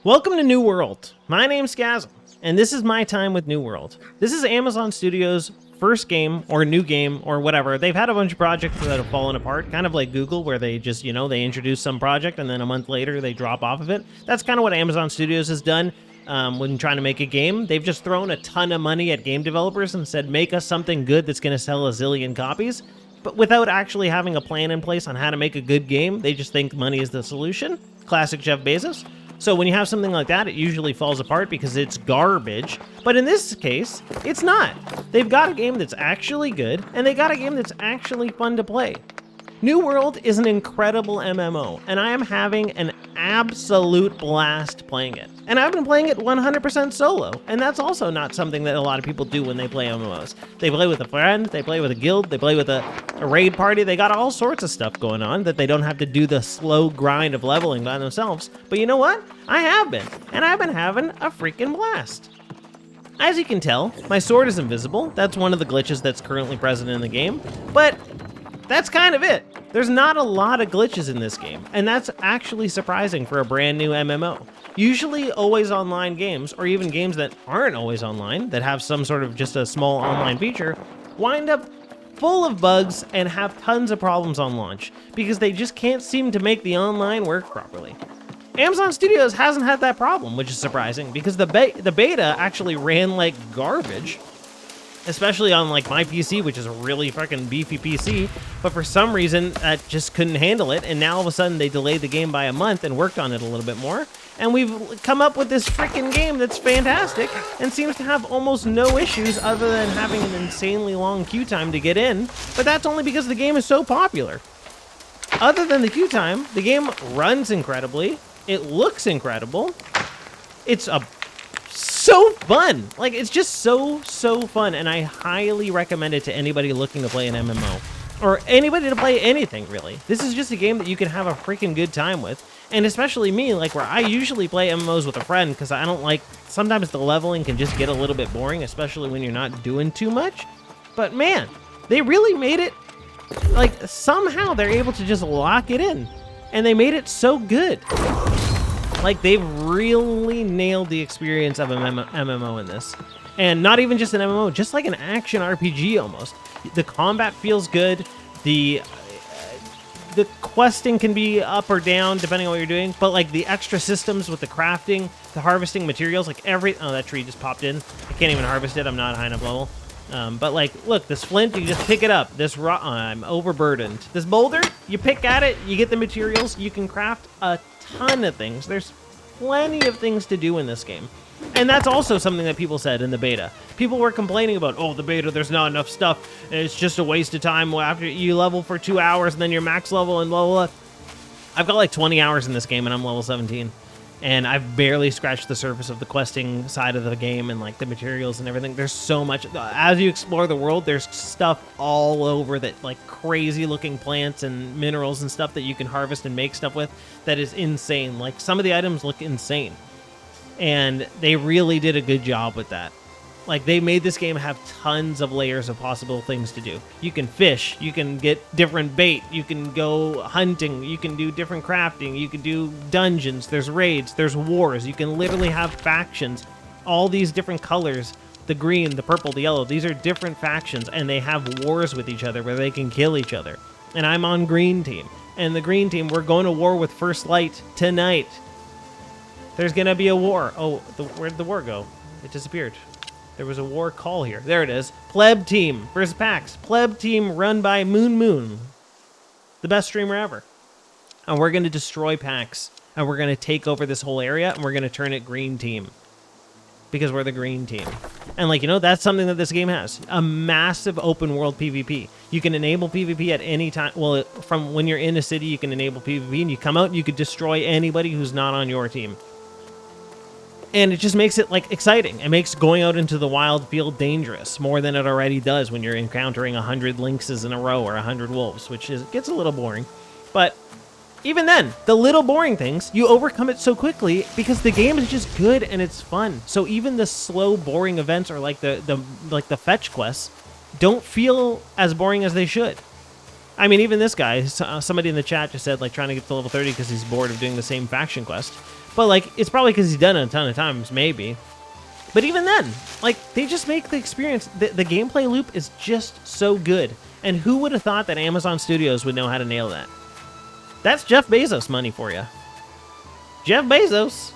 Welcome to New World. My name's Skazm, and this is my time with New World. This is Amazon Studios' first game, or new game, or whatever. They've had a bunch of projects that have fallen apart, kind of like Google, where they just, they introduce some project, and then a month later they drop off of it. That's kind of what Amazon Studios has done when trying to make a game. They've just thrown a ton of money at game developers and said, make us something good that's going to sell a zillion copies. But without actually having a plan in place on how to make a good game, they just think money is the solution. Classic Jeff Bezos. So when you have something like that, it usually falls apart because it's garbage. But in this case, it's not. They've got a game that's actually good, and they got a game that's actually fun to play. New World is an incredible MMO, and I am having an absolute blast playing it. And I've been playing it 100% solo, and that's also not something that a lot of people do when they play MMOs. They play with a friend, they play with a guild, they play with a raid party, they got all sorts of stuff going on that they don't have to do the slow grind of leveling by themselves. But you know what? I have been, and I've been having a freaking blast. As you can tell, my sword is invisible. That's one of the glitches that's currently present in the game, but that's kind of it. There's not a lot of glitches in this game, and that's actually surprising for a brand new MMO. Usually always online games, or even games that aren't always online, that have some sort of just a small online feature, wind up full of bugs and have tons of problems on launch, because they just can't seem to make the online work properly. Amazon Studios hasn't had that problem, which is surprising, because the beta actually ran like garbage, especially on like my PC, which is a really fucking beefy PC, but for some reason that just couldn't handle it, and now all of a sudden they delayed the game by a month and worked on it a little bit more, and we've come up with this freaking game that's fantastic and seems to have almost no issues other than having an insanely long queue time to get in, but that's only because the game is so popular. Other than the queue time, the game runs incredibly, it looks incredible, it's so fun. Like, it's just so fun, and I highly recommend it to anybody looking to play an MMO, or anybody to play anything, really. This is just a game that you can have a freaking good time with, and especially me, like, where I usually play MMOs with a friend, because I don't like, sometimes the leveling can just get a little bit boring, especially when you're not doing too much, but man, they really made it, like, somehow they're able to just lock it in, and they made it so good. Like, they've really nailed the experience of an MMO in this. And not even just an MMO, just like an action RPG almost. The combat feels good. The questing can be up or down depending on what you're doing. But, like, the extra systems with the crafting, the harvesting materials, like oh, that tree just popped in. I can't even harvest it. I'm not high enough level. But, like, look, this flint, you just pick it up. This rock, I'm overburdened. This boulder, you pick at it, you get the materials, you can craft a ton of things. There's plenty of things to do in this game. And that's also something that people said in the beta. People were complaining about, oh, the beta, there's not enough stuff. It's just a waste of time after you level for 2 hours and then you're max level and blah, blah, blah. I've got like 20 hours in this game and I'm level 17. And I've barely scratched the surface of the questing side of the game and like the materials and everything. There's so much. As you explore the world, there's stuff all over that, like crazy looking plants and minerals and stuff that you can harvest and make stuff with that is insane. Like, some of the items look insane. And they really did a good job with that. Like, they made this game have tons of layers of possible things to do. You can fish, you can get different bait, you can go hunting, you can do different crafting, you can do dungeons, there's raids, there's wars, you can literally have factions, all these different colors, the green, the purple, the yellow, these are different factions, and they have wars with each other where they can kill each other. And I'm on green team, and the green team, we're going to war with First Light tonight. There's gonna be a war. Oh, where'd the war go? It disappeared. There was a war call here. There it is. Pleb Team versus PAX. Pleb Team run by Moon. The best streamer ever. And we're going to destroy PAX. And we're going to take over this whole area. And we're going to turn it green team. Because we're the green team. And like, that's something that this game has. A massive open world PvP. You can enable PvP at any time. Well, from when you're in a city, you can enable PvP. And you come out and you could destroy anybody who's not on your team. And it just makes it, like, exciting. It makes going out into the wild feel dangerous more than it already does when you're encountering 100 lynxes in a row or 100 wolves, which gets a little boring. But even then, the little boring things, you overcome it so quickly because the game is just good and it's fun. So even the slow, boring events or like the fetch quests don't feel as boring as they should. I mean, even this guy, somebody in the chat just said, like, trying to get to level 30 because he's bored of doing the same faction quest. But like, it's probably because he's done it a ton of times, maybe. But even then, like, they just make the experience, the gameplay loop is just so good. And who would have thought that Amazon Studios would know how to nail that? That's Jeff Bezos money for you. Jeff Bezos.